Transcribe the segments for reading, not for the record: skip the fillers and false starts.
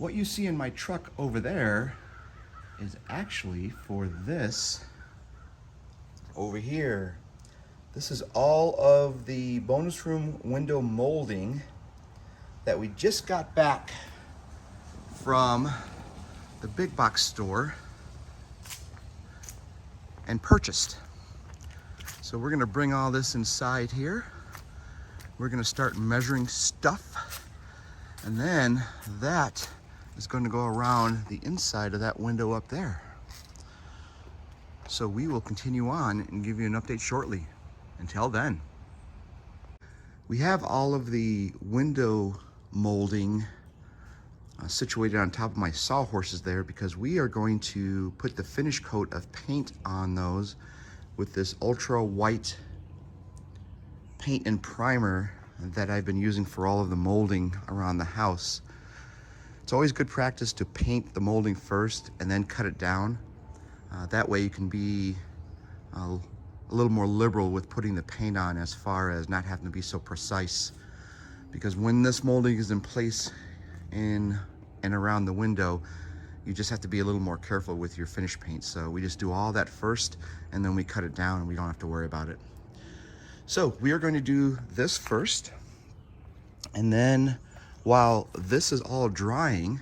what you see in my truck over there is actually for this over here. This is all of the bonus room window molding that we just got back from the big box store and purchased. So we're gonna bring all this inside here. We're gonna start measuring stuff, and then that is going to go around the inside of that window up there. So we will continue on and give you an update shortly. Until then. We have all of the window molding situated on top of my sawhorses there because we are going to put the finish coat of paint on those with this ultra white paint and primer that I've been using for all of the molding around the house. It's always good practice to paint the molding first and then cut it down. That way you can be a little more liberal with putting the paint on as far as not having to be so precise. Because when this molding is in place in and around the window, you just have to be a little more careful with your finish paint. So we just do all that first and then we cut it down and we don't have to worry about it. So we are going to do this first, and then while this is all drying,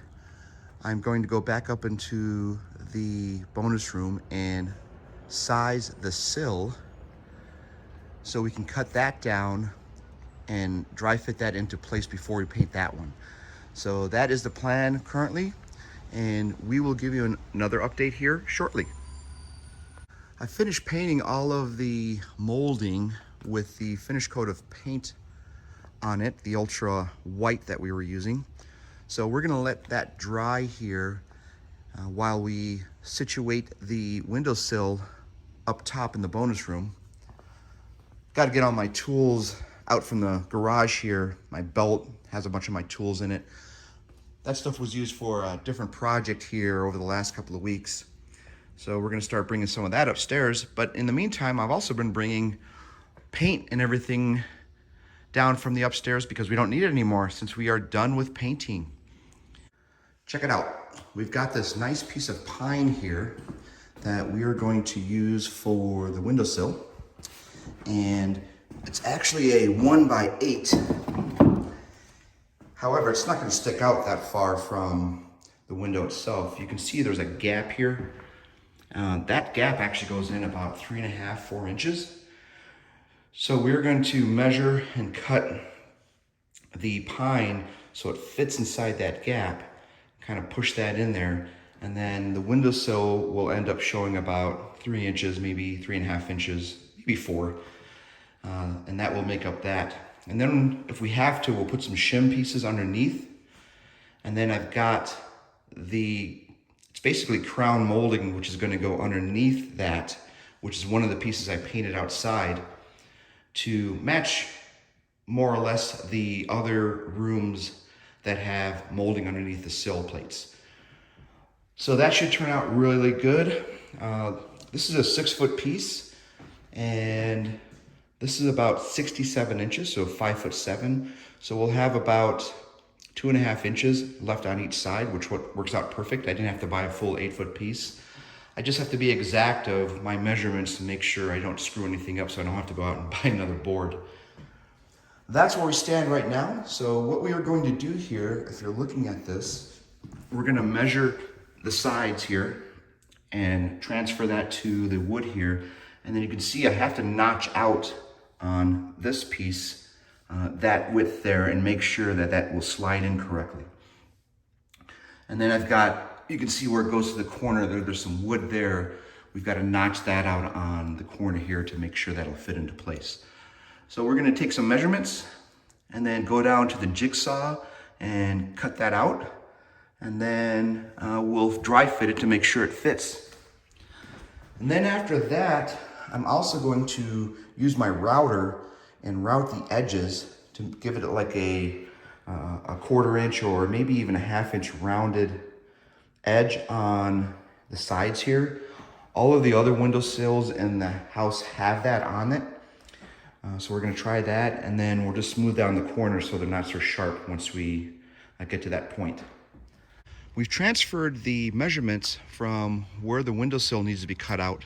I'm going to go back up into the bonus room and size the sill so we can cut that down and dry fit that into place before we paint that one. So that is the plan currently, and we will give you another update here shortly. I finished painting all of the molding with the finish coat of paint on it, the ultra white that we were using. So we're gonna let that dry here while we situate the windowsill up top in the bonus room. Got to get all my tools out from the garage here. My belt has a bunch of my tools in it. That stuff was used for a different project here over the last couple of weeks. So we're gonna start bringing some of that upstairs. But in the meantime, I've also been bringing paint and everything down from the upstairs because we don't need it anymore since we are done with painting. Check it out. We've got this nice piece of pine here that we are going to use for the windowsill. And it's actually a 1x8. However, it's not going to stick out that far from the window itself. You can see there's a gap here. That gap actually goes in about 3.5, 4 inches. So we're going to measure and cut the pine so it fits inside that gap, kind of push that in there, and then the windowsill will end up showing about 3 inches, maybe 3.5 inches, maybe 4, and that will make up that. And then if we have to, we'll put some shim pieces underneath, and then I've got it's basically crown molding, which is going to go underneath that, which is one of the pieces I painted outside to match more or less the other rooms that have molding underneath the sill plates. So that should turn out really good. This is a 6-foot piece, and this is about 67 inches, so 5'7". So we'll have about 2.5 inches left on each side, which works out perfect. I didn't have to buy a full 8-foot piece. I just have to be exact of my measurements to make sure I don't screw anything up so I don't have to go out and buy another board. That's where we stand right now. So what we are going to do here, if you're looking at this, we're gonna measure the sides here and transfer that to the wood here. And then you can see I have to notch out on this piece, that width there, and make sure that that will slide in correctly. And then you can see where it goes to the corner there. There's some wood there. We've got to notch that out on the corner here to make sure that'll fit into place. So we're going to take some measurements and then go down to the jigsaw and cut that out. And then we'll dry fit it to make sure it fits. And then after that, I'm also going to use my router and route the edges to give it like a 1/4 inch or maybe even a 1/2 inch rounded edge on the sides here. All of the other windowsills in the house have that on it. So we're gonna try that, and then we'll just smooth down the corners so they're not so sharp once we get to that point. We've transferred the measurements from where the windowsill needs to be cut out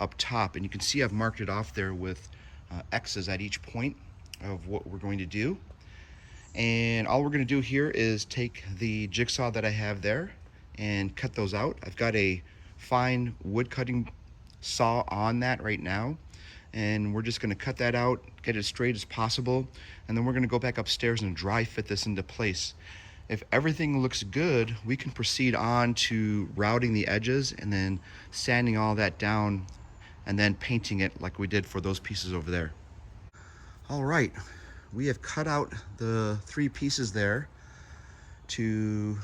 up top, and you can see I've marked it off there with X's at each point of what we're going to do. And all we're going to do here is take the jigsaw that I have there and cut those out. I've got a fine wood cutting saw on that right now, and we're just going to cut that out, get it as straight as possible, and then we're going to go back upstairs and dry fit this into place. If everything looks good, we can proceed on to routing the edges and then sanding all that down and then painting it like we did for those pieces over there. All right, we have cut out the 3 pieces there to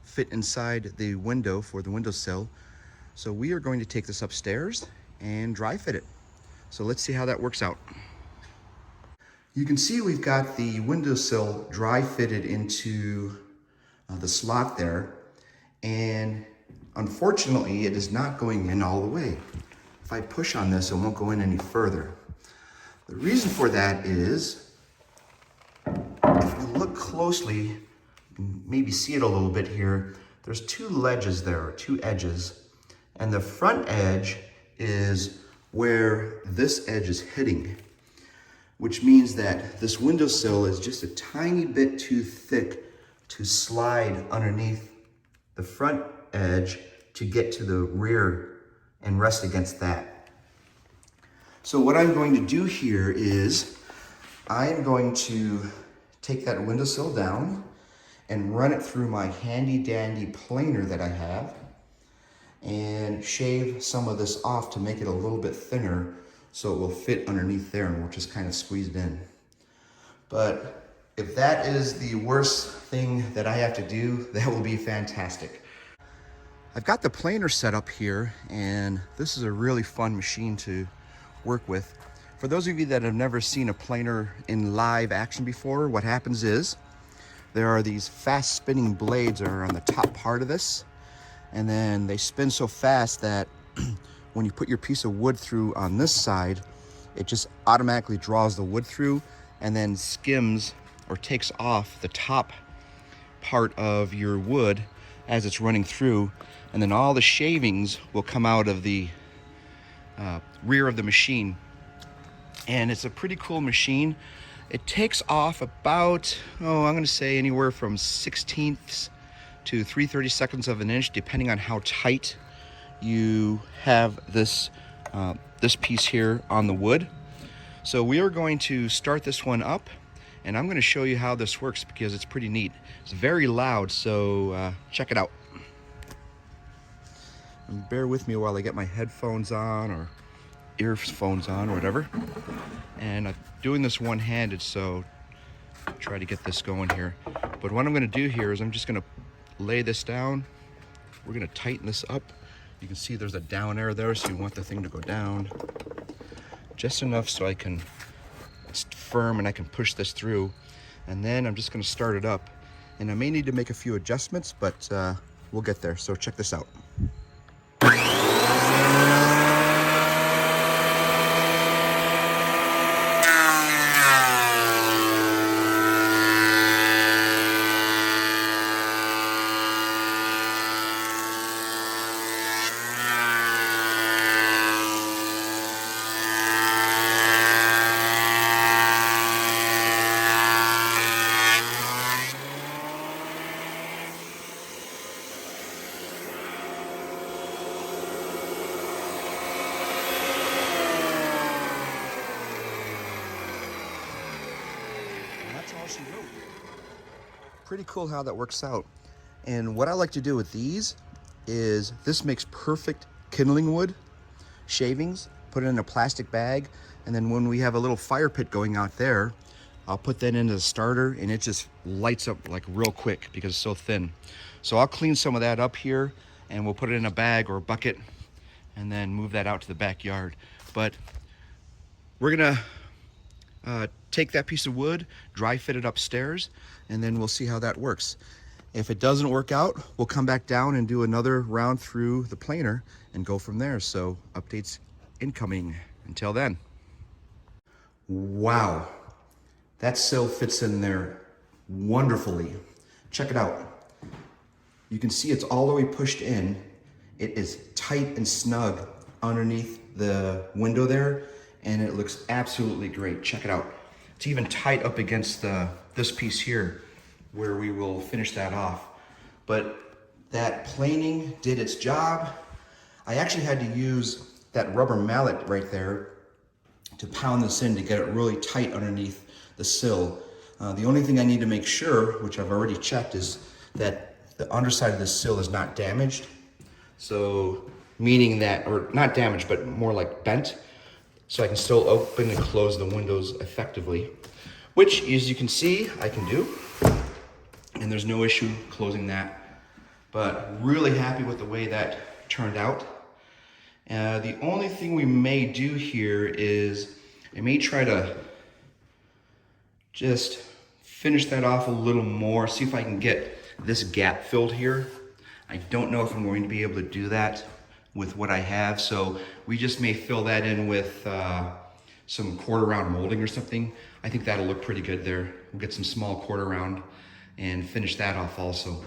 fit inside the window for the windowsill. So we are going to take this upstairs and dry fit it. So let's see how that works out. You can see we've got the windowsill dry fitted into the slot there, and unfortunately it is not going in all the way. If I push on this, it won't go in any further. The reason for that is, if you look closely, you can maybe see it a little bit here, there's 2 ledges there, or 2 edges, and the front edge is where this edge is hitting, which means that this windowsill is just a tiny bit too thick to slide underneath the front edge to get to the rear and rest against that. So what I'm going to do here is I am going to take that windowsill down and run it through my handy dandy planer that I have and shave some of this off to make it a little bit thinner so it will fit underneath there, and we'll just kind of squeeze it in. But if that is the worst thing that I have to do, that will be fantastic. I've got the planer set up here, and this is a really fun machine to work with. For those of you that have never seen a planer in live action before, what happens is there are these fast spinning blades that are on the top part of this, and then they spin so fast that when you put your piece of wood through on this side, it just automatically draws the wood through and then skims or takes off the top part of your wood as it's running through, and then all the shavings will come out of the rear of the machine. And it's a pretty cool machine. It takes off about, I'm gonna say anywhere from 1/16 to 3/32 of an inch, depending on how tight you have this this piece here on the wood. So we are going to start this one up, and I'm going to show you how this works because it's pretty neat. It's very loud, so check it out. And bear with me while I get my headphones on or earphones on or whatever. And I'm doing this one-handed, so try to get this going here. But what I'm going to do here is I'm just going to lay this down. We're going to tighten this up. You can see there's a down arrow there, so you want the thing to go down just enough so I can, it's firm and I can push this through. And then I'm just going to start it up. And I may need to make a few adjustments, but we'll get there. So check this out. All she wrote. Pretty cool how that works out. And what I like to do with these is this makes perfect kindling wood shavings. Put it in a plastic bag, and then when we have a little fire pit going out there, I'll put that into the starter and it just lights up like real quick because it's so thin. So I'll clean some of that up here and we'll put it in a bag or a bucket and then move that out to the backyard. But we're gonna take that piece of wood, dry fit it upstairs, and then we'll see how that works. If it doesn't work out, we'll come back down and do another round through the planer and go from there. So updates incoming. Until then. Wow, that sill fits in there wonderfully. Check it out. You can see it's all the way pushed in. It is tight and snug underneath the window there, and it looks absolutely great. Check it out. It's even tight up against this piece here where we will finish that off. But that planing did its job. I actually had to use that rubber mallet right there to pound this in to get it really tight underneath the sill. The only thing I need to make sure, which I've already checked, is that the underside of this sill is not damaged. So, meaning that, or not damaged, but more like bent, so I can still open and close the windows effectively, which, as you can see, I can do, and there's no issue closing that. But really happy with the way that turned out. The only thing we may do here is I may try to just finish that off a little more, see if I can get this gap filled here. I don't know if I'm going to be able to do that with what I have, so we just may fill that in with some quarter round molding or something. I think that'll look pretty good there. We'll get some small quarter round and finish that off also.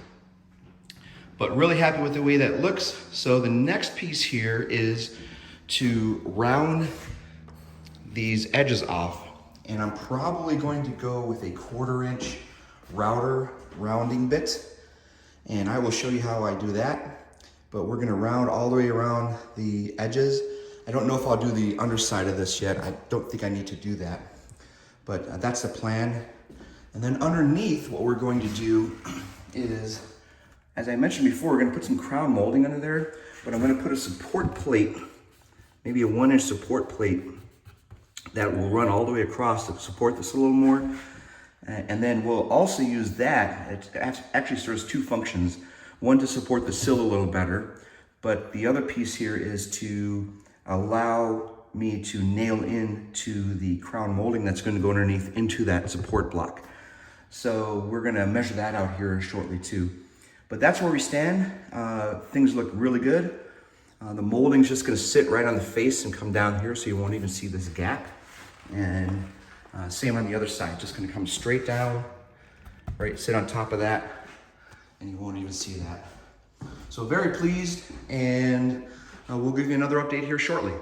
But really happy with the way that looks. So the next piece here is to round these edges off. And I'm probably going to go with a 1/4 inch router rounding bit. And I will show you how I do that. But we're gonna round all the way around the edges. I don't know if I'll do the underside of this yet. I don't think I need to do that. But that's the plan. And then underneath, what we're going to do is, as I mentioned before, we're gonna put some crown molding under there, but I'm gonna put a support plate, maybe a 1 inch support plate that will run all the way across to support this a little more. And then we'll also use that. It actually serves two functions. One, to support the sill a little better, but the other piece here is to allow me to nail into the crown molding that's gonna go underneath into that support block. So we're gonna measure that out here shortly too. But that's where we stand. Things look really good. The molding's just gonna sit right on the face and come down here, so you won't even see this gap. And same on the other side, just gonna come straight down, right, sit on top of that, and you won't even see that. So very pleased, and we'll give you another update here shortly.